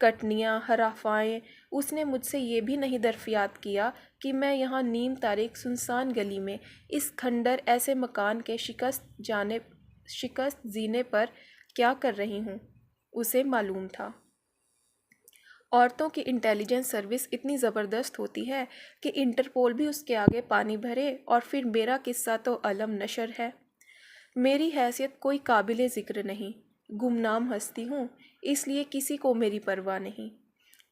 کٹنیاں، ہرافائیں، اس نے مجھ سے یہ بھی نہیں دریافت کیا کہ میں یہاں نیم تاریک سنسان گلی میں اس کھنڈر ایسے مکان کے شکست زینے پر کیا کر رہی ہوں۔ اسے معلوم تھا عورتوں کی انٹیلیجنس سروس اتنی زبردست ہوتی ہے کہ انٹرپول بھی اس کے آگے پانی بھرے، اور پھر میرا قصہ تو علم نشر ہے۔ میری حیثیت کوئی قابل ذکر نہیں، گمنام ہستی ہوں، اس لیے کسی کو میری پرواہ نہیں،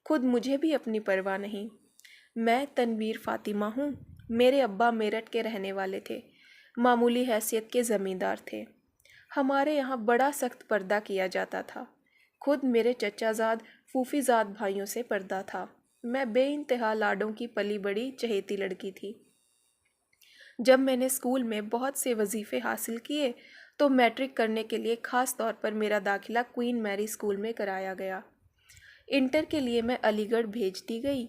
خود مجھے بھی اپنی پرواہ نہیں۔ میں تنویر فاطمہ ہوں۔ میرے ابا میرٹھ کے رہنے والے تھے، معمولی حیثیت کے زمیندار تھے۔ ہمارے یہاں بڑا سخت پردہ کیا جاتا تھا، خود میرے چچا زاد پھوپھی زاد بھائیوں سے پردہ تھا۔ میں بے انتہا لاڈوں کی پلی بڑی چہیتی لڑکی تھی۔ جب میں نے اسکول میں بہت سے وظیفے حاصل کیے تو میٹرک کرنے کے لیے خاص طور پر میرا داخلہ کوئین میری اسکول میں کرایا گیا۔ انٹر کے لیے میں علی گڑھ بھیج دی گئی۔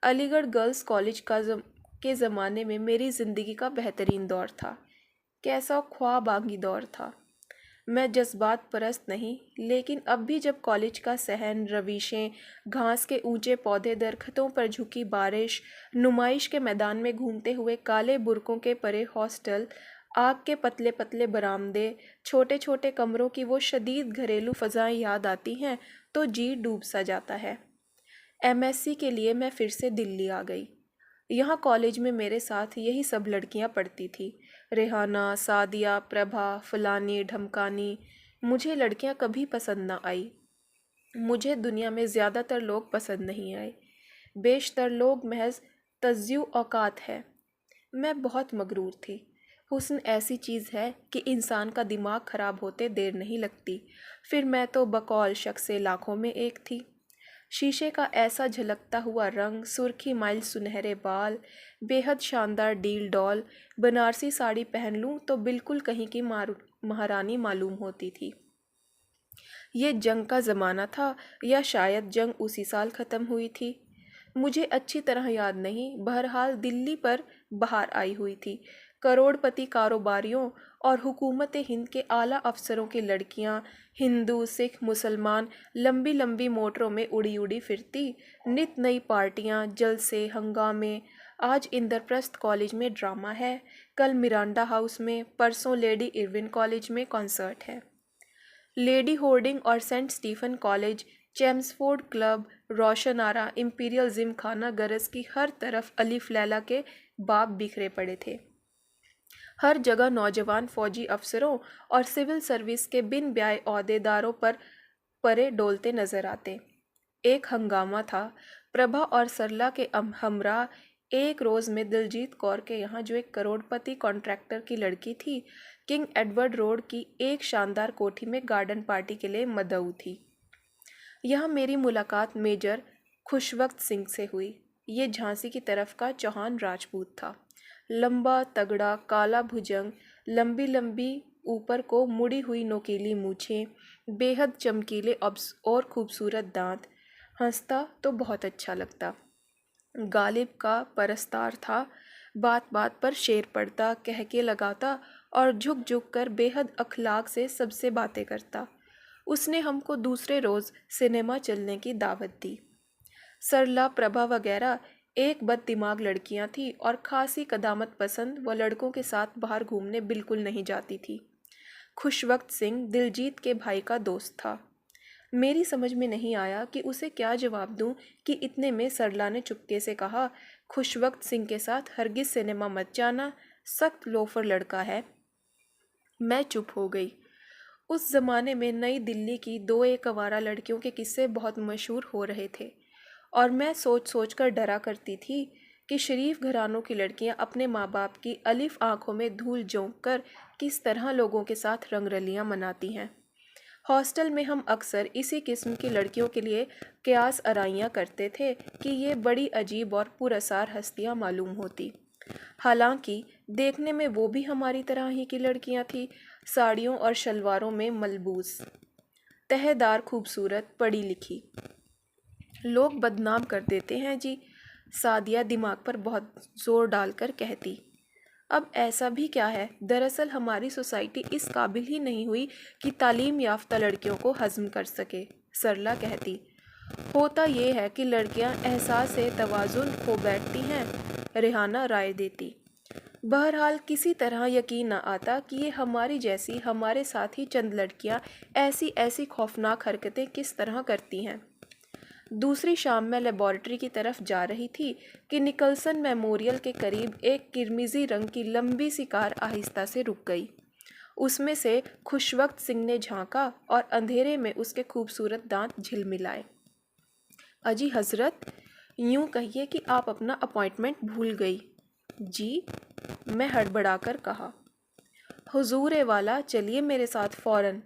علی گڑھ گرلز کالج کے زمانے میں میری زندگی کا بہترین دور تھا۔ کیسا خواب آنگی دور تھا۔ میں جذبات پرست نہیں، لیکن اب بھی جب کالج کا صحن، روشیں، گھاس کے اونچے پودے، درختوں پر جھکی بارش، نمائش کے میدان میں گھومتے ہوئے کالے برقعوں کے پرے ہاسٹل، آگ کے پتلے پتلے برآمدے، چھوٹے چھوٹے کمروں کی وہ شدید گھریلو فضائیں یاد آتی ہیں تو جی ڈوب سا جاتا ہے۔ ایم ایس سی کے لیے میں پھر سے دلی آ گئی۔ یہاں کالج میں میرے ساتھ یہی سب لڑکیاں پڑھتی تھیں، ریحانہ، سعدیہ، پربھا، فلانی، ڈھمکانی۔ مجھے لڑکیاں کبھی پسند نہ آئی۔ مجھے دنیا میں زیادہ تر لوگ پسند نہیں آئے۔ بیشتر لوگ محض تضیع اوقات ہے۔ میں بہت مغرور تھی۔ حسن ایسی چیز ہے کہ انسان کا دماغ خراب ہوتے دیر نہیں لگتی۔ پھر میں تو بقول شخص لاکھوں میں ایک تھی۔ شیشے کا ایسا جھلکتا ہوا رنگ، سرخی مائل سنہرے بال، بے حد شاندار ڈیل ڈول، بنارسی ساڑی پہن لوں تو بالکل کہیں کی مہارانی معلوم ہوتی تھی۔ یہ جنگ کا زمانہ تھا یا شاید جنگ اسی سال ختم ہوئی تھی، مجھے اچھی طرح یاد نہیں۔ بہرحال دلی پر بہار آئی ہوئی تھی۔ کروڑ پتی کاروباریوں اور حکومت ہند کے اعلیٰ افسروں کی لڑکیاں، ہندو، سکھ، مسلمان، لمبی لمبی موٹروں میں اڑی اڑی پھرتی، نت نئی پارٹیاں، جلسے، ہنگامے۔ آج اندرپرستھ کالج میں ڈرامہ ہے، کل مرانڈا ہاؤس میں، پرسوں لیڈی ایرون کالج میں کنسرٹ ہے۔ لیڈی ہورڈنگ اور سینٹ اسٹیفن کالج، چیمسفورڈ کلب، روشن آرا، امپیریل جم خانہ گرز کی ہر طرف الف لیلہ کے باب بکھرے پڑے تھے۔ ہر جگہ نوجوان فوجی افسروں اور سول سروس کے بن بیائے عہدے داروں پر پرے ڈولتے نظر آتے۔ ایک ہنگامہ تھا۔ پربھا اور سرلا کے ہمراہ ایک روز میں دلجیت کور کے یہاں، جو ایک کروڑ پتی کانٹریکٹر کی لڑکی تھی، کنگ ایڈورڈ روڈ کی ایک شاندار کوٹھی میں گارڈن پارٹی کے لیے مدعو تھی۔ یہاں میری ملاقات میجر خوشوقت سنگھ سے ہوئی۔ یہ جھانسی کی طرف کا چوہان راجپوت تھا، لمبا، تگڑا، کالا بھجنگ، لمبی لمبی اوپر کو مڑی ہوئی نوکیلی مونچھیں، بے حد چمکیلے اور خوبصورت دانت۔ ہنستا تو بہت اچھا لگتا۔ غالب کا پرستار تھا، بات بات پر شعر پڑھتا، کہکے لگاتا اور جھک جھک کر بے حد اخلاق سے سب سے باتیں کرتا۔ اس نے ہم کو دوسرے روز سنیما چلنے کی دعوت دی۔ سرلا، پربھا وغیرہ ایک بد دماغ لڑکیاں تھیں اور خاصی قدامت پسند، وہ لڑکوں کے ساتھ باہر گھومنے بالکل نہیں جاتی تھی۔ خوشوقت سنگھ دلجیت کے بھائی کا دوست تھا۔ میری سمجھ میں نہیں آیا کہ اسے کیا جواب دوں کہ اتنے میں سرلا نے چپکے سے کہا، خوشوقت سنگھ کے ساتھ ہرگز سنیما مت جانا، سخت لوفر لڑکا ہے۔ میں چپ ہو گئی۔ اس زمانے میں نئی دلی کی دو ایک آوارہ لڑکیوں کے قصے بہت مشہور ہو رہے تھے، اور میں سوچ سوچ کر ڈرا کرتی تھی کہ شریف گھرانوں کی لڑکیاں اپنے ماں باپ کی الف آنکھوں میں دھول جھونک کر کس طرح لوگوں کے ساتھ رنگ رلیاں مناتی ہیں۔ ہاسٹل میں ہم اکثر اسی قسم کی لڑکیوں کے لیے قیاس آرائیاں کرتے تھے کہ یہ بڑی عجیب اور پراسرار ہستیاں معلوم ہوتی۔ حالانکہ دیکھنے میں وہ بھی ہماری طرح ہی کی لڑکیاں تھیں، ساڑیوں اور شلواروں میں ملبوس، تہہ دار، خوبصورت، پڑھی لکھی۔ لوگ بدنام کر دیتے ہیں جی، سعدیہ دماغ پر بہت زور ڈال کر کہتی۔ اب ایسا بھی کیا ہے، دراصل ہماری سوسائٹی اس قابل ہی نہیں ہوئی کہ تعلیم یافتہ لڑکیوں کو ہضم کر سکے، سرلا کہتی۔ ہوتا یہ ہے کہ لڑکیاں احساس سے توازن کھو بیٹھتی ہیں، ریحانہ رائے دیتی۔ بہرحال کسی طرح یقین نہ آتا کہ یہ ہماری جیسی ہمارے ساتھ ہی چند لڑکیاں ایسی خوفناک حرکتیں کس طرح کرتی ہیں۔ دوسری شام میں لیبارٹری کی طرف جا رہی تھی کہ نکلسن میموریل کے قریب ایک کرمیزی رنگ کی لمبی سی کار آہستہ سے رک گئی۔ اس میں سے خوشوقت سنگھ نے جھانکا اور اندھیرے میں اس کے خوبصورت دانت جھلملائے۔ اجی حضرت، یوں کہیے کہ آپ اپنا اپائنٹمنٹ بھول گئی۔ جی، میں ہڑبڑا کر کہا۔ حضور والا، چلیے میرے ساتھ فوراً۔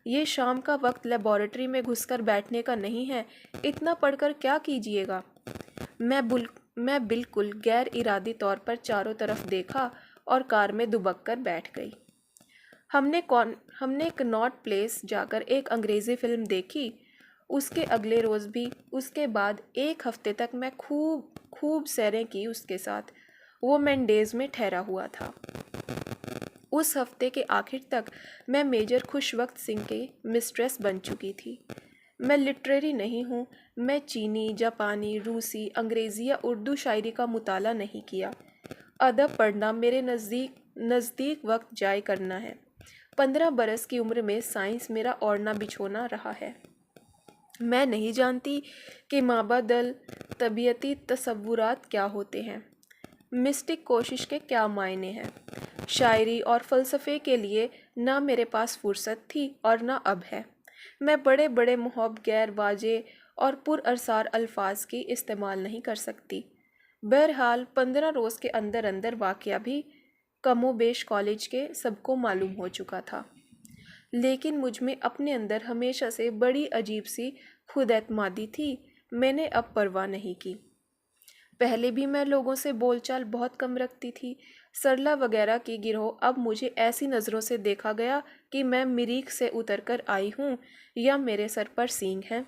یہ شام کا وقت لیبارٹری میں گھس کر بیٹھنے کا نہیں ہے، اتنا پڑھ کر کیا کیجیے گا؟ میں بالکل غیر ارادی طور پر چاروں طرف دیکھا اور کار میں دبک کر بیٹھ گئی۔ ہم نے کناٹ پلیس جا کر ایک انگریزی فلم دیکھی۔ اس کے اگلے روز بھی، اس کے بعد ایک ہفتے تک میں خوب سیریں کی اس کے ساتھ۔ وہ مینڈیز میں ٹھہرا ہوا تھا۔ اس ہفتے کے آخر تک میں میجر خوشوقت سنگھ کی مسٹریس بن چکی تھی۔ میں لٹریری نہیں ہوں، میں چینی، جاپانی، روسی، انگریزی یا اردو شاعری کا مطالعہ نہیں کیا۔ ادب پڑھنا میرے نزدیک وقت ضائع کرنا ہے۔ 15 برس کی عمر میں سائنس میرا اوڑھنا بچھونا رہا ہے۔ میں نہیں جانتی کہ مابعدل طبیعتی تصورات کیا ہوتے ہیں، مسٹک کوشش کے کیا معنی ہیں۔ شاعری اور فلسفے کے لیے نہ میرے پاس فرصت تھی اور نہ اب ہے۔ میں بڑے محب غیر واضح اور پراسرار الفاظ کی استعمال نہیں کر سکتی۔ بہرحال 15 روز کے اندر واقعہ بھی کم و بیش کالج کے سب کو معلوم ہو چکا تھا، لیکن مجھ میں اپنے اندر ہمیشہ سے بڑی عجیب سی خود اعتمادی تھی۔ میں نے اب پرواہ نہیں کی۔ پہلے بھی میں لوگوں سے بول چال بہت کم رکھتی تھی۔ سرلا وغیرہ کی گروہ اب مجھے ایسی نظروں سے دیکھا گیا کہ میں مریخ سے اتر کر آئی ہوں یا میرے سر پر سینگ ہیں۔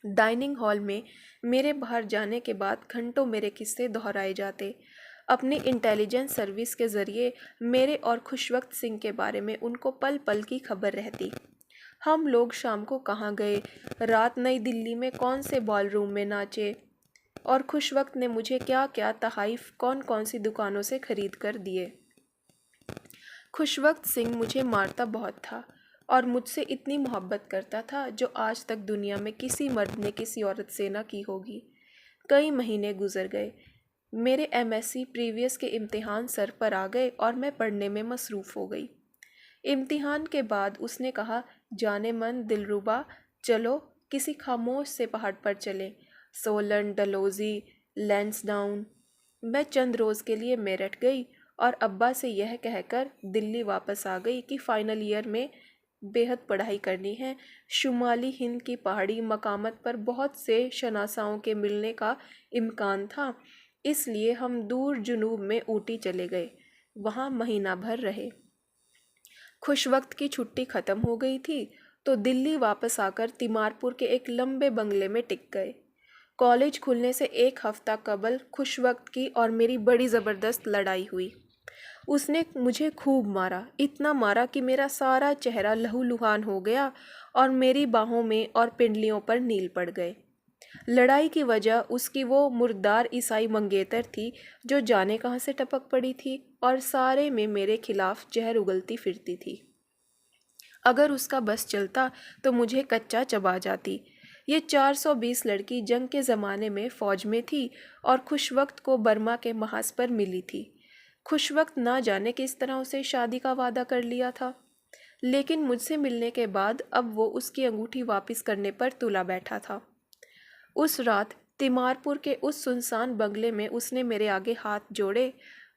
ڈائننگ ہال میں میرے باہر جانے کے بعد گھنٹوں میرے قصے دہرائے جاتے۔ اپنی انٹیلیجنس سروس کے ذریعے میرے اور خوشوقت سنگھ کے بارے میں ان کو پل پل کی خبر رہتی۔ ہم لوگ شام کو کہاں گئے، رات نئی دلی میں کون سے بال روم میں ناچے، اور خوشوقت نے مجھے کیا کیا تحائف کون سی دکانوں سے خرید کر دیے۔ خوشوقت سنگھ مجھے مارتا بہت تھا اور مجھ سے اتنی محبت کرتا تھا جو آج تک دنیا میں کسی مرد نے کسی عورت سے نہ کی ہوگی۔ کئی مہینے گزر گئے۔ میرے MSc پریویس کے امتحان سر پر آ گئے اور میں پڑھنے میں مصروف ہو گئی۔ امتحان کے بعد اس نے کہا، جانے من دلربا، چلو کسی خاموش سے پہاڑ پر چلیں، سولن، ڈلوزی، لینسڈاؤن۔ میں چند روز کے لیے میرٹھ گئی اور ابا سے یہ کہہ کر دلی واپس آ گئی کہ فائنل ایئر میں بے حد پڑھائی کرنی ہے۔ شمالی ہند کی پہاڑی مقامات پر بہت سے شناساؤں کے ملنے کا امکان تھا، اس لیے ہم دور جنوب میں اوٹی چلے گئے، وہاں مہینہ بھر رہے۔ خوشوقت کی چھٹی ختم ہو گئی تھی تو دلی واپس آ کر تیمارپور کے ایک لمبے بنگلے میں ٹک گئے۔ کالج کھلنے سے ایک ہفتہ قبل خوشوقت کی اور میری بڑی زبردست لڑائی ہوئی۔ اس نے مجھے خوب مارا، اتنا مارا کہ میرا سارا چہرہ لہو لہان ہو گیا اور میری باہوں میں اور پنڈلیوں پر نیل پڑ گئے۔ لڑائی کی وجہ اس کی وہ مردار عیسائی منگیتر تھی جو جانے کہاں سے ٹپک پڑی تھی اور سارے میں میرے خلاف زہر اگلتی پھرتی تھی۔ اگر اس کا بس چلتا تو مجھے کچا چبا جاتی۔ یہ 420 لڑکی جنگ کے زمانے میں فوج میں تھی اور خوشوقت کو برما کے محاذ پر ملی تھی۔ خوشوقت نہ جانے کس طرح اسے شادی کا وعدہ کر لیا تھا، لیکن مجھ سے ملنے کے بعد اب وہ اس کی انگوٹھی واپس کرنے پر تلا بیٹھا تھا۔ اس رات تیمارپور کے اس سنسان بنگلے میں اس نے میرے آگے ہاتھ جوڑے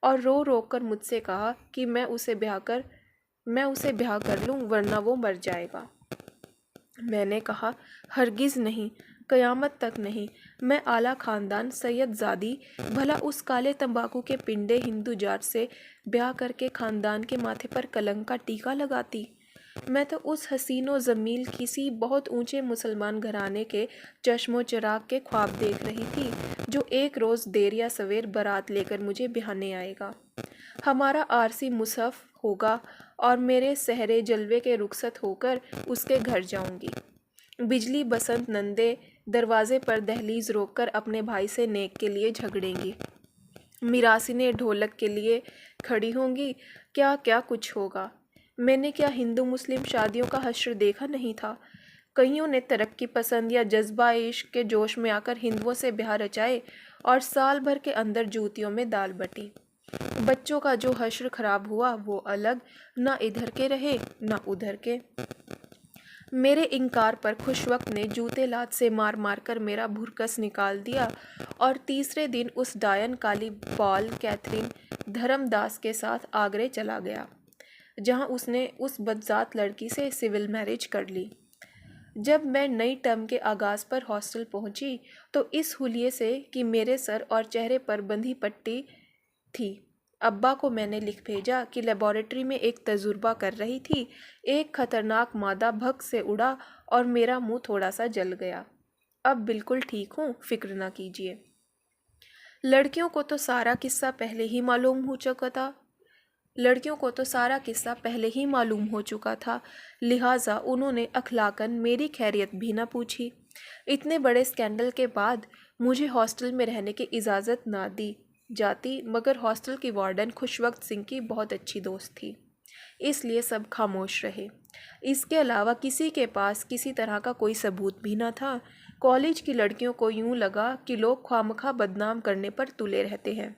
اور رو رو کر مجھ سے کہا کہ میں اسے بیاہ کر لوں ورنہ وہ مر جائے گا۔ میں نے کہا، ہرگز نہیں، قیامت تک نہیں۔ میں اعلیٰ خاندان سید زادی، بھلا اس کالے تمباکو کے پنڈے ہندو جاٹ سے بیاہ کر کے خاندان کے ماتھے پر کلنک کا ٹیکا لگاتی؟ میں تو اس حسین و جمیل کسی بہت اونچے مسلمان گھرانے کے چشم و چراغ کے خواب دیکھ رہی تھی جو ایک روز دیر یا سویر بارات لے کر مجھے بہانے آئے گا، ہمارا عارضی مصحف ہوگا اور میرے سحرے جلوے کے رخصت ہو کر اس کے گھر جاؤں گی۔ بجلی بسنت نندے دروازے پر دہلیز روک کر اپنے بھائی سے نیک کے لیے جھگڑیں گی، میراسینیں ڈھولک کے لیے کھڑی ہوں گی، کیا کیا کچھ ہوگا۔ میں نے کیا ہندو مسلم شادیوں کا حشر دیکھا نہیں تھا؟ کئیوں نے ترقی پسند یا جذبہ عشق کے جوش میں آ کر ہندوؤں سے بیاہ رچائے اور سال بھر کے اندر جوتیوں میں دال بٹی۔ بچوں کا جو حشر خراب ہوا وہ الگ، نہ ادھر کے رہے نہ ادھر کے۔ میرے انکار پر خوش وقت نے جوتے لات سے مار مار کر میرا بھرکس نکال دیا اور تیسرے دن اس ڈائن کالی پال کیتھرین دھرم داس کے ساتھ آگرے چلا گیا، جہاں اس نے اس بدذات لڑکی سے سول میرج کر لی۔ جب میں نئی ٹرم کے آغاز پر ہاسٹل پہنچی تو اس حلیے سے کہ میرے سر اور چہرے پر بندھی پٹی تھی، ابا کو میں نے لکھ بھیجا کہ لیبارٹری میں ایک تجربہ کر رہی تھی، ایک خطرناک مادہ بھگ سے اڑا اور میرا منہ تھوڑا سا جل گیا۔ اب بالکل ٹھیک ہوں، فکر نہ کیجیے۔ لڑکیوں کو تو سارا قصہ پہلے ہی معلوم ہو چکا تھا، لہٰذا انہوں نے اخلاقاً میری خیریت بھی نہ پوچھی۔ اتنے بڑے اسکینڈل کے بعد مجھے ہاسٹل میں رہنے کی اجازت نہ دی جاتی، مگر ہاسٹل کی وارڈن خوشوقت سنگھ کی بہت اچھی دوست تھی، اس لیے سب خاموش رہے۔ اس کے علاوہ کسی کے پاس کسی طرح کا کوئی ثبوت بھی نہ تھا۔ کالج کی لڑکیوں کو یوں لگا کہ لوگ خوامخواہ بدنام کرنے پر تلے رہتے ہیں۔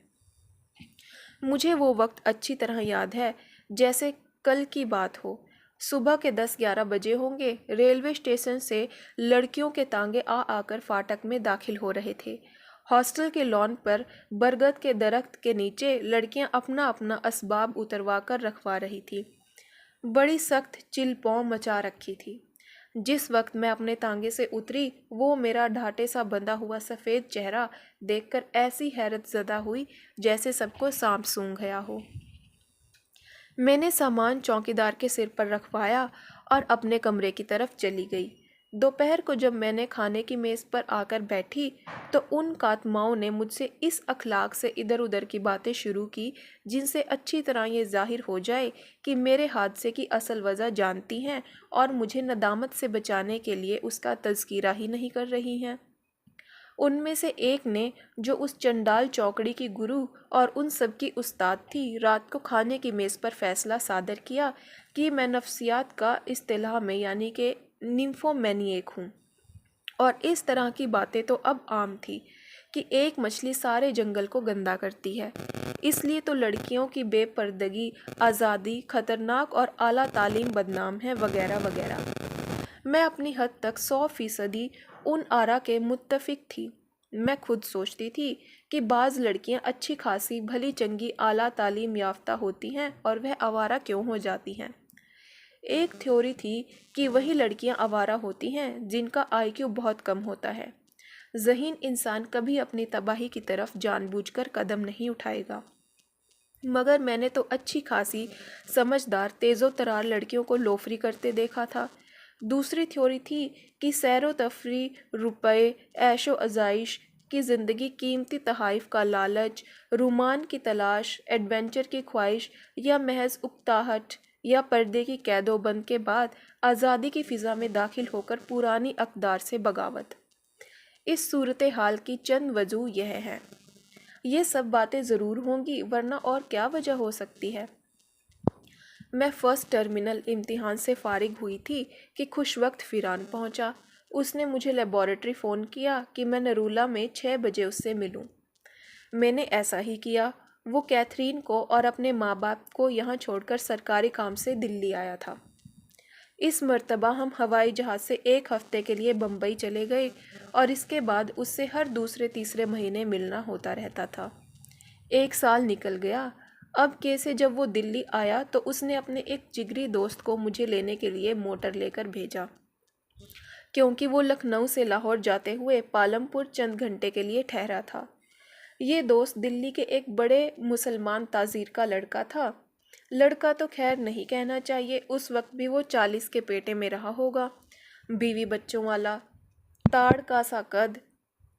مجھے وہ وقت اچھی طرح یاد ہے جیسے کل کی بات ہو۔ صبح کے 10-11 بجے ہوں گے، ریلوے اسٹیشن سے لڑکیوں کے تانگے آ آ کر فاٹک میں داخل ہو رہے تھے۔ ہاسٹل کے لان پر برگد کے درخت کے نیچے لڑکیاں اپنا اپنا اسباب اتروا کر رکھوا رہی تھی۔ بڑی سخت چل پاؤں مچا رکھی تھی۔ جس وقت میں اپنے تانگے سے اتری، وہ میرا ڈھاٹے سا بندھا ہوا سفید چہرہ دیکھ کر ایسی حیرت زدہ ہوئی جیسے سب کو سانپ سونگھ گیا ہو۔ میں نے سامان چوکیدار کے سر پر رکھوایا اور اپنے کمرے کی طرف چلی گئی۔ دوپہر کو جب میں نے کھانے کی میز پر آ کر بیٹھی تو ان کاتماؤں نے مجھ سے اس اخلاق سے ادھر ادھر کی باتیں شروع کی جن سے اچھی طرح یہ ظاہر ہو جائے کہ میرے حادثے کی اصل وجہ جانتی ہیں اور مجھے ندامت سے بچانے کے لیے اس کا تذکرہ ہی نہیں کر رہی ہیں۔ ان میں سے ایک نے، جو اس چنڈال چوکڑی کی گرو اور ان سب کی استاد تھی، رات کو کھانے کی میز پر فیصلہ صادر کیا کہ میں نفسیات کا اصطلاح میں یعنی کہ نمفومینیک ہوں، اور اس طرح کی باتیں تو اب عام تھی کہ ایک مچھلی سارے جنگل کو گندا کرتی ہے، اس لیے تو لڑکیوں کی بے پردگی، آزادی خطرناک اور اعلیٰ تعلیم بدنام ہے، وغیرہ وغیرہ۔ میں اپنی حد تک 100% ان آراء کے متفق تھی۔ میں خود سوچتی تھی کہ بعض لڑکیاں اچھی خاصی بھلی چنگی اعلیٰ تعلیم یافتہ ہوتی ہیں اور وہ آوارہ کیوں ہو جاتی ہیں۔ ایک تھیوری تھی کہ وہی لڑکیاں آوارہ ہوتی ہیں جن کا IQ بہت کم ہوتا ہے۔ ذہین انسان کبھی اپنی تباہی کی طرف جان بوجھ کر قدم نہیں اٹھائے گا، مگر میں نے تو اچھی خاصی سمجھدار تیز و ترار لڑکیوں کو لوفری کرتے دیکھا تھا۔ دوسری تھیوری تھی کہ سیر و تفریح، روپے، عیش و عزائش کی زندگی، قیمتی تحائف کا لالچ، رومان کی تلاش، ایڈونچر کی خواہش، یا محض اکتاہٹ یا پردے کی قید و بند کے بعد آزادی کی فضا میں داخل ہو کر پرانی اقدار سے بغاوت۔ اس صورتحال کی چند وجوہ یہ ہیں۔ یہ سب باتیں ضرور ہوں گی، ورنہ اور کیا وجہ ہو سکتی ہے؟ میں فرسٹ ٹرمینل امتحان سے فارغ ہوئی تھی کہ خوش وقت فیران پہنچا۔ اس نے مجھے لیبارٹری فون کیا کہ میں نرولا میں 6 بجے اس سے ملوں۔ میں نے ایسا ہی کیا۔ وہ کیتھرین کو اور اپنے ماں باپ کو یہاں چھوڑ کر سرکاری کام سے دلی آیا تھا۔ اس مرتبہ ہم ہوائی جہاز سے 1 ہفتے کے لیے بمبئی چلے گئے اور اس کے بعد اس سے ہر دوسرے تیسرے مہینے ملنا ہوتا رہتا تھا۔ 1 سال نکل گیا۔ اب کیسے جب وہ دلی آیا تو اس نے اپنے ایک جگری دوست کو مجھے لینے کے لیے موٹر لے کر بھیجا، کیونکہ وہ لکھنؤ سے لاہور جاتے ہوئے پالم پور چند گھنٹے کے لیے ٹھہرا تھا۔ یہ دوست دلی کے ایک بڑے مسلمان تاجر کا لڑکا تھا۔ لڑکا تو خیر نہیں کہنا چاہیے، اس وقت بھی وہ 40 کے پیٹے میں رہا ہوگا، بیوی بچوں والا، تاڑ کا سا قد،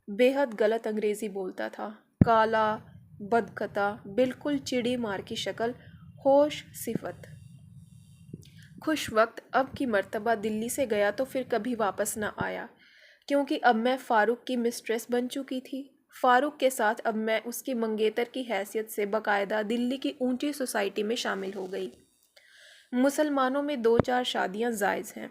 بے حد غلط انگریزی بولتا تھا، کالا، بدقطع، بالکل چڑی مار کی شکل، ہوش صفت۔ خوش وقت اب کی مرتبہ دلی سے گیا تو پھر کبھی واپس نہ آیا۔ کیونکہ اب میں فاروق کی مسٹریس بن چکی تھی۔ فاروق کے ساتھ اب میں اس کی منگیتر کی حیثیت سے باقاعدہ دلی کی اونچی سوسائٹی میں شامل ہو گئی۔ مسلمانوں میں 2-4 شادیاں جائز ہیں،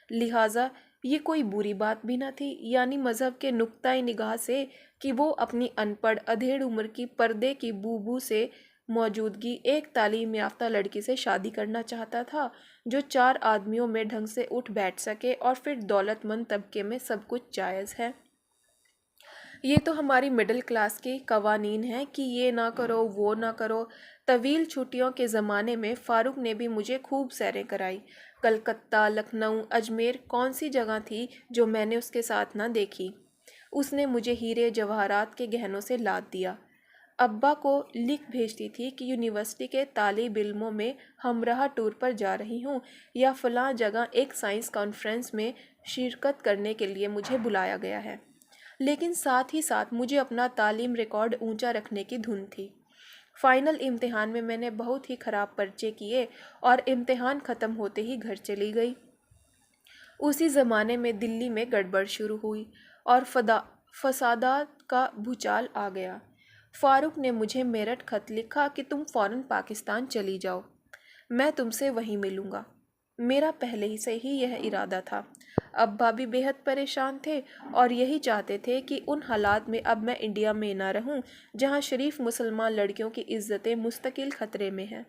لہٰذا یہ کوئی بری بات بھی نہ تھی، یعنی مذہب کے نقطۂ نگاہ سے، کہ وہ اپنی ان پڑھ ادھیڑ عمر کی پردے کی بو سے موجودگی ایک تعلیم یافتہ لڑکی سے شادی کرنا چاہتا تھا جو 4 آدمیوں میں ڈھنگ سے اٹھ بیٹھ سکے، اور پھر دولت مند طبقے میں سب کچھ جائز ہے۔ یہ تو ہماری مڈل کلاس کے قوانین ہیں کہ یہ نہ کرو وہ نہ کرو۔ طویل چھٹیوں کے زمانے میں فاروق نے بھی مجھے خوب سیریں کرائی۔ کلکتہ، لکھنؤ، اجمیر، کون سی جگہ تھی جو میں نے اس کے ساتھ نہ دیکھی۔ اس نے مجھے ہیرے جواہرات کے گہنوں سے لاد دیا۔ ابا کو لکھ بھیجتی تھی کہ یونیورسٹی کے طالب علموں میں ہمراہ ٹور پر جا رہی ہوں، یا فلاں جگہ ایک سائنس کانفرنس میں شرکت کرنے کے لیے مجھے بلایا گیا ہے، لیکن ساتھ ہی ساتھ مجھے اپنا تعلیم ریکارڈ اونچا رکھنے کی دھن تھی۔ فائنل امتحان میں میں نے بہت ہی خراب پرچے کیے اور امتحان ختم ہوتے ہی گھر چلی گئی۔ اسی زمانے میں دلی میں گڑبڑ شروع ہوئی اور فسادات کا بھوچال آ گیا۔ فاروق نے مجھے میرٹھ خط لکھا کہ تم فوراً پاکستان چلی جاؤ، میں تم سے وہیں ملوں گا۔ میرا پہلے سے ہی یہ ارادہ تھا۔ ابا بھی بے حد پریشان تھے اور یہی چاہتے تھے کہ ان حالات میں اب میں انڈیا میں نہ رہوں جہاں شریف مسلمان لڑکیوں کی عزتیں مستقل خطرے میں ہیں۔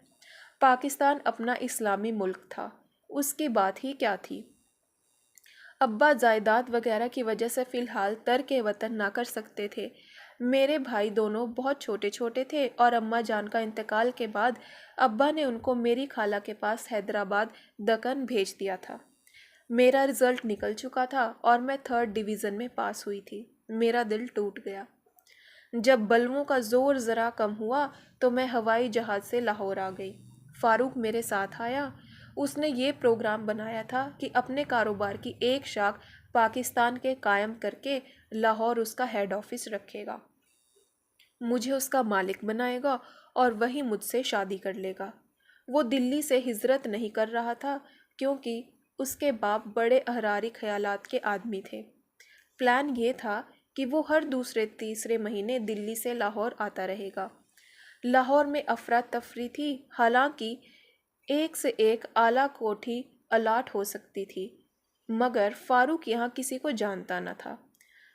پاکستان اپنا اسلامی ملک تھا، اس کی بات ہی کیا تھی۔ ابا جائیداد وغیرہ کی وجہ سے فی الحال ترک وطن نہ کر سکتے تھے۔ میرے بھائی دونوں بہت چھوٹے چھوٹے تھے اور اماں جان کا انتقال کے بعد ابا نے ان کو میری خالہ کے پاس حیدرآباد دکن بھیج دیا تھا۔ میرا رزلٹ نکل چکا تھا اور میں 3rd ڈویژن میں پاس ہوئی تھی۔ میرا دل ٹوٹ گیا۔ جب بلووں کا زور ذرا کم ہوا تو میں ہوائی جہاز سے لاہور آ گئی۔ فاروق میرے ساتھ آیا۔ اس نے یہ پروگرام بنایا تھا کہ اپنے کاروبار کی ایک شاخ پاکستان کے قائم کر کے لاہور اس کا ہیڈ آفس رکھے گا، مجھے اس کا مالک بنائے گا اور وہی مجھ سے شادی کر لے گا۔ وہ دلی سے ہجرت نہیں کر رہا تھا کیونکہ اس کے باپ بڑے احراری خیالات کے آدمی تھے۔ پلان یہ تھا کہ وہ ہر دوسرے تیسرے مہینے دلی سے لاہور آتا رہے گا۔ لاہور میں افراتفری تھی، حالانکہ ایک سے ایک اعلیٰ کوٹھی الاٹ ہو سکتی تھی، مگر فاروق یہاں کسی کو جانتا نہ تھا۔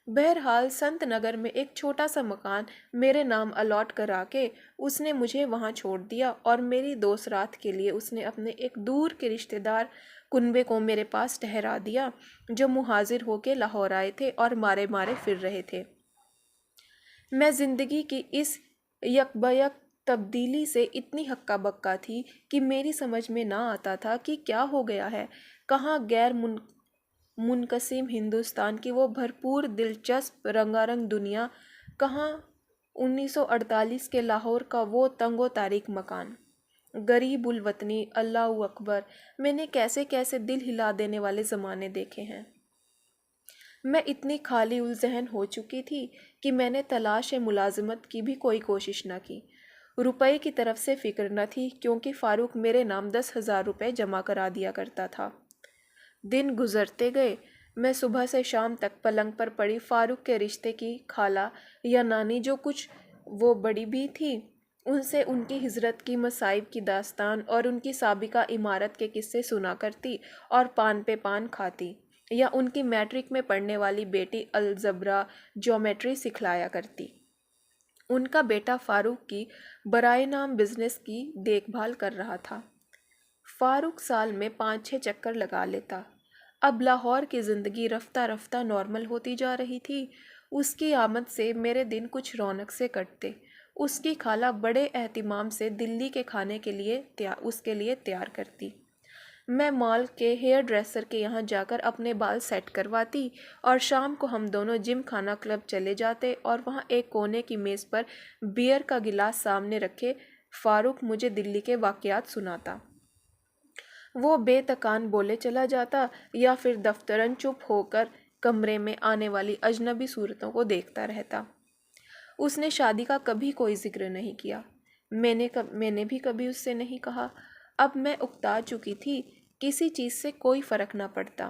بہرحال سنت نگر میں ایک چھوٹا سا مکان میرے نام الاٹ کرا کے اس نے مجھے وہاں چھوڑ دیا، اور میری 2 رات کے لیے اس نے اپنے ایک دور کے رشتہ دار کنبے کو میرے پاس ٹھہرا دیا جو مہاجر ہو کے لاہور آئے تھے اور مارے پھر رہے تھے۔ میں زندگی کی اس یک بیک تبدیلی سے اتنی ہکا بکا تھی کہ میری سمجھ میں نہ آتا تھا کہ کیا ہو گیا ہے۔ کہاں غیر منقسم ہندوستان کی وہ بھرپور دلچسپ رنگارنگ دنیا، کہاں 1948 کے لاہور کا وہ تنگ و تاریک مکان۔ غریب الوطنی، اللہ اکبر، میں نے کیسے کیسے دل ہلا دینے والے زمانے دیکھے ہیں۔ میں اتنی خالی الذہن ہو چکی تھی کہ میں نے تلاش ملازمت کی بھی کوئی کوشش نہ کی۔ روپے کی طرف سے فکر نہ تھی کیونکہ فاروق میرے نام 10,000 روپے جمع کرا دیا کرتا تھا۔ دن گزرتے گئے، میں صبح سے شام تک پلنگ پر پڑی فاروق کے رشتے کی خالہ یا نانی جو کچھ وہ بڑی بھی تھی ان سے ان کی ہجرت کی مصائب کی داستان اور ان کی سابقہ عمارت کے قصے سنا کرتی اور پان پہ پان کھاتی، یا ان کی میٹرک میں پڑھنے والی بیٹی الجبرا جیومیٹری سکھلایا کرتی۔ ان کا بیٹا فاروق کی برائے نام بزنس کی دیکھ بھال کر رہا تھا۔ فاروق سال میں 5-6 چکر لگا لیتا۔ اب لاہور کی زندگی رفتہ رفتہ نارمل ہوتی جا رہی تھی۔ اس کی آمد سے میرے دن کچھ رونق سے کٹتے۔ اس کی خالہ بڑے اہتمام سے دلی کے کھانے کے لیے اس کے لیے تیار کرتی۔ میں مال کے ہیئر ڈریسر کے یہاں جا کر اپنے بال سیٹ کرواتی اور شام کو ہم دونوں جم خانہ کلب چلے جاتے اور وہاں ایک کونے کی میز پر بیئر کا گلاس سامنے رکھے فاروق مجھے دلی کے واقعات سناتا۔ وہ بے تکان بولے چلا جاتا یا پھر دفتراً چپ ہو کر کمرے میں آنے والی اجنبی صورتوں کو دیکھتا رہتا۔ اس نے شادی کا کبھی کوئی ذکر نہیں کیا۔ میں نے بھی کبھی اس سے نہیں کہا۔ اب میں اکتا چکی تھی، کسی چیز سے کوئی فرق نہ پڑتا۔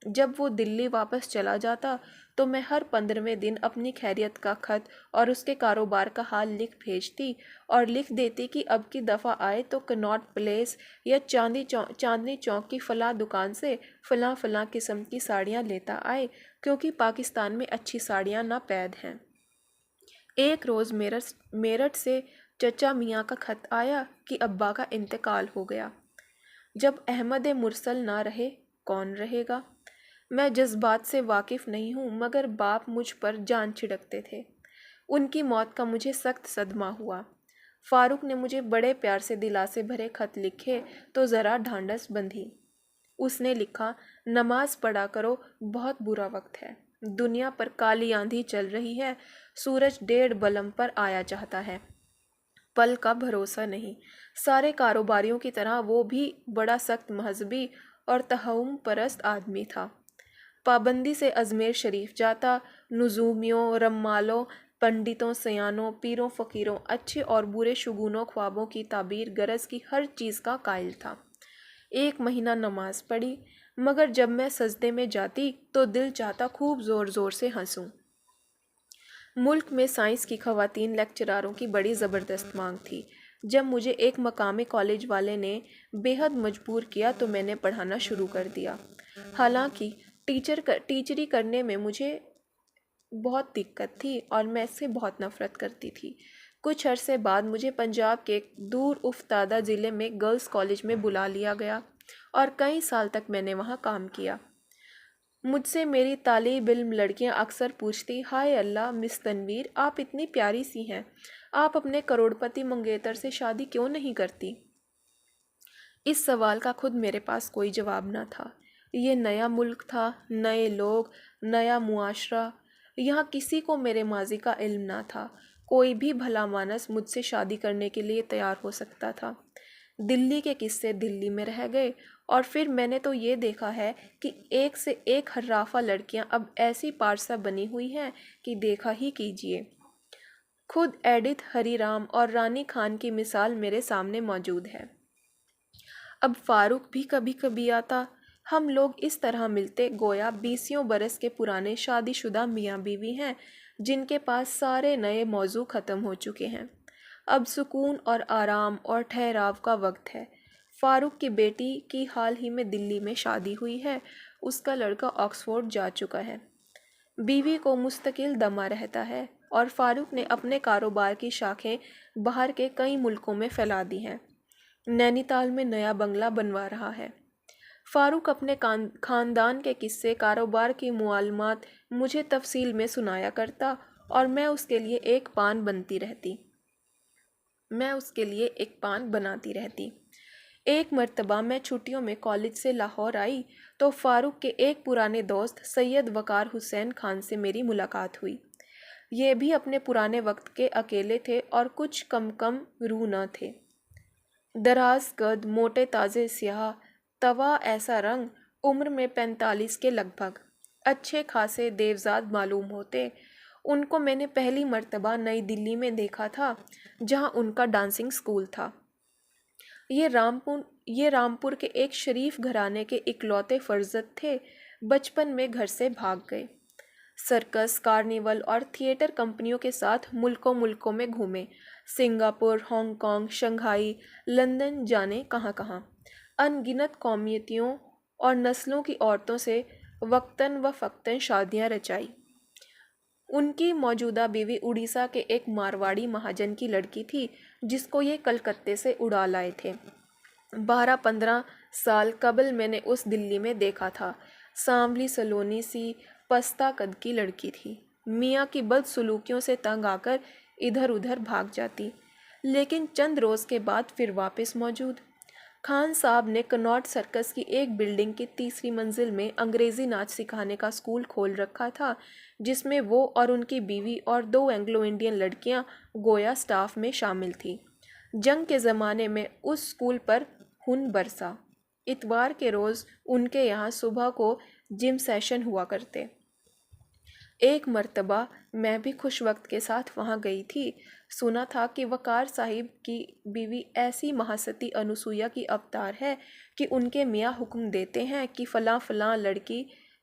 جب وہ دلی واپس چلا جاتا تو میں ہر 15ویں دن اپنی خیریت کا خط اور اس کے کاروبار کا حال لکھ بھیجتی اور لکھ دیتی کہ اب کی دفعہ آئے تو کناٹ پلیس یا چاندنی چوک کی فلاں دکان سے فلاں فلاں قسم کی ساڑیاں لیتا آئے، کیونکہ پاکستان میں اچھی ساڑیاں ناپید ہیں۔ ایک روز میرٹھ سے چچا میاں کا خط آیا کہ ابا کا انتقال ہو گیا۔ جب احمد مرسل نہ رہے کون رہے گا؟ میں جذبات سے واقف نہیں ہوں، مگر باپ مجھ پر جان چھڑکتے تھے۔ ان کی موت کا مجھے سخت صدمہ ہوا۔ فاروق نے مجھے بڑے پیار سے دلاسے بھرے خط لکھے تو ذرا ڈھانڈس بندھی۔ اس نے لکھا، نماز پڑھا کرو، بہت برا وقت ہے، دنیا پر کالی آندھی چل رہی ہے، سورج 1.5 بلم پر آیا چاہتا ہے، پل کا بھروسہ نہیں۔ سارے کاروباریوں کی طرح وہ بھی بڑا سخت مذہبی اور تہم پرست آدمی تھا۔ پابندی سے اجمیر شریف جاتا، نجومیوں، رمالوں، پنڈتوں، سیانوں، پیروں، فقیروں، اچھے اور برے شگونوں خوابوں کی تعبیر غرض کی ہر چیز کا قائل تھا۔ 1 مہینہ نماز پڑھی، مگر جب میں سجدے میں جاتی تو دل چاہتا خوب زور زور سے ہنسوں۔ ملک میں سائنس کی خواتین لیکچراروں کی بڑی زبردست مانگ تھی۔ جب مجھے ایک مقامی کالج والے نے بے حد مجبور کیا تو میں نے پڑھانا شروع کر دیا۔ حالانکہ ٹیچری کرنے میں مجھے بہت دقت تھی اور میں اس سے بہت نفرت کرتی تھی۔ کچھ عرصے بعد مجھے پنجاب کے ایک دور افتادہ ضلع میں گرلز کالج میں بلا لیا گیا اور کئی سال تک میں نے وہاں کام کیا۔ مجھ سے میری طالب علم لڑکیاں اکثر پوچھتی، ہائے اللہ مس تنویر، آپ اتنی پیاری سی ہیں، آپ اپنے کروڑپتی منگیتر سے شادی کیوں نہیں کرتی؟ اس سوال کا خود میرے پاس کوئی جواب نہ تھا۔ یہ نیا ملک تھا، نئے لوگ، نیا معاشرہ، یہاں کسی کو میرے ماضی کا علم نہ تھا۔ کوئی بھی بھلا مانس مجھ سے شادی کرنے کے لیے تیار ہو سکتا تھا۔ دلی کے قصے دلی میں رہ گئے، اور پھر میں نے تو یہ دیکھا ہے کہ ایک سے ایک حرافہ لڑکیاں اب ایسی پارسا بنی ہوئی ہیں کہ دیکھا ہی کیجیے۔ خود ایڈتھ ہری رام اور رانی خان کی مثال میرے سامنے موجود ہے۔ اب فاروق بھی کبھی کبھی آتا، ہم لوگ اس طرح ملتے گویا 20 برس کے پرانے شادی شدہ میاں بیوی ہیں جن کے پاس سارے نئے موضوع ختم ہو چکے ہیں۔ اب سکون اور آرام اور ٹھہراو کا وقت ہے۔ فاروق کی بیٹی کی حال ہی میں دلی میں شادی ہوئی ہے، اس کا لڑکا آکسفورڈ جا چکا ہے، بیوی کو مستقل دمہ رہتا ہے، اور فاروق نے اپنے کاروبار کی شاخیں باہر کے کئی ملکوں میں پھیلا دی ہیں۔ نینی تال میں نیا بنگلہ بنوا رہا ہے۔ فاروق اپنے خاندان کے قصے، کاروبار کی معلومات مجھے تفصیل میں سنایا کرتا اور میں اس کے لیے ایک پان بناتی رہتی۔ ایک مرتبہ میں چھٹیوں میں کالج سے لاہور آئی تو فاروق کے ایک پرانے دوست سید وقار حسین خان سے میری ملاقات ہوئی۔ یہ بھی اپنے پرانے وقت کے اکیلے تھے اور کچھ کم روح نہ تھے۔ دراز قد، موٹے تازے سیاہ، توا ایسا رنگ، عمر میں 45 کے لگ بھگ، اچھے خاصے دیوزاد معلوم ہوتے۔ ان کو میں نے پہلی مرتبہ نئی دلی میں دیکھا تھا، جہاں ان کا ڈانسنگ سکول تھا۔ یہ رامپور کے ایک شریف گھرانے کے اکلوتے فرزند تھے، بچپن میں گھر سے بھاگ گئے۔ سرکس، کارنیول اور تھیٹر کمپنیوں کے ساتھ ملکوں میں گھومے، Singapore, Hong Kong, Shanghai, London, جانے کہاں کہاں۔ ان گنت قومیتوں اور نسلوں کی عورتوں سے وقتاً و فوقتاً شادیاں رچائی۔ ان کی موجودہ بیوی اڑیسہ کے ایک مارواڑی مہاجن کی لڑکی تھی جس کو یہ کلکتے سے اڑا لائے تھے۔ 12-15 سال قبل میں نے اس دلی میں دیکھا تھا۔ سانولی سلونی سی پستہ قد کی لڑکی تھی، میاں کی بد سلوکیوں سے تنگ آ کر ادھر ادھر بھاگ جاتی، لیکن چند روز کے بعد پھر واپس موجود۔ خان صاحب نے کناٹ سرکس کی ایک بلڈنگ کی 3ری منزل میں انگریزی ناچ سکھانے کا اسکول کھول رکھا تھا، جس میں وہ اور ان کی بیوی اور 2 اینگلو انڈین لڑکیاں گویا سٹاف میں شامل تھیں۔ جنگ کے زمانے میں اس اسکول پر خون برسا۔ اتوار کے روز ان کے یہاں صبح کو جم سیشن ہوا کرتے۔ ایک مرتبہ میں بھی خوش وقت کے ساتھ وہاں گئی تھی۔ سنا تھا کہ وقار صاحب کی بیوی ایسی مہاستی انوسویا کی اوتار ہے کہ ان کے میاں حکم دیتے ہیں کہ فلاں فلاں لڑکی